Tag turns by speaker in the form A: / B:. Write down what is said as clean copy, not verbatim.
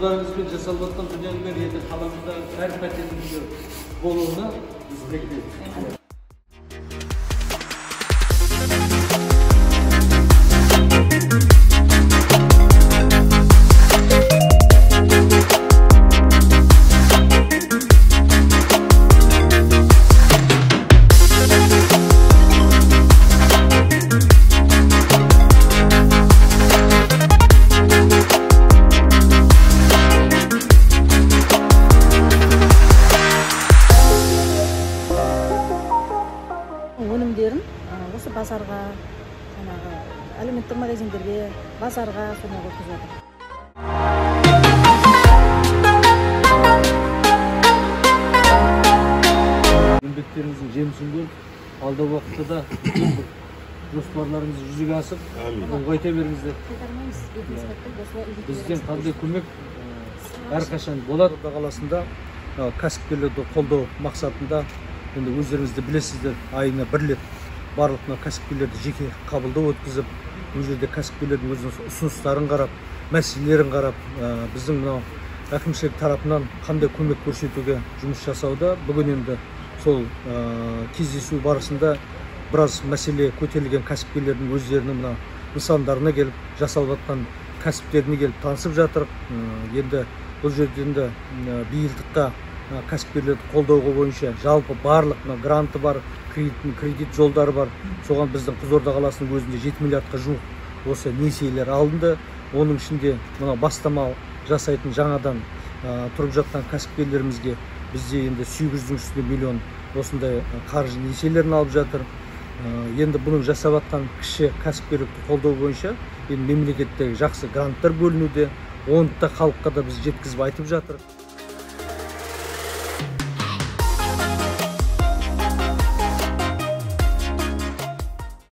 A: huzurlarınızda жасалыватқан дүниелер енді қаламызда әр пәтердің болуына біз тілектеспіз.
B: Өнімдерін осы базарға, әлеуметтік магазиндерге, базарға сондай өткізіп жатыр.
A: Еңбектеріңіздің жемісін көріп, алдағы уақытта да жоспарларыңызды жүзеге асып, ұлғайта беріңіздер. Бізден қандай көмек әрқашан болады. Қаласында кәсіпкерлерді қолдау мақсатында енді өздеріңізді білесіздер, айына бір рет барлық кәсіпкерлерді жеке қабылдау өткізіп, бұл жерде кәсіпкерлердің өзінің ұсыныстарын қарап, мәселелерін қарап, біздің мынау әкімшілік тарапынан қандай көмек көрсетуге жұмыс жасауда. Бүгін енді сол кездесу барысында біраз мәселе көтерілген кәсіпкерлердің өздерінің мына нысандарына келіп, жасалып жатқан кәсіптеріне келіп танысып жатыр. Енді бұл жерде енді биылдыққа кәсіпкерлерді қолдауға бойынша жалпы барлық гранты бар, кредит жолдары бар. Соған біздің Қызылорда қаласының өзінде 7 миллиардқа жуық осы несиелер алынды. Оның ішінде мына бастама жасайтын жаңадан тұрып жатқан кәсіпкерлерімізге бізде енді 800 миллион осындай қаржы несиелерін алып жатыр. Енді бұның жасап жатқан кіші кәсіпкерлікті қолдау бойынша мемлекеттегі жақсы гранттар бөлінуде. Оны да халыққа да біз жеткізіп айтып жатыр.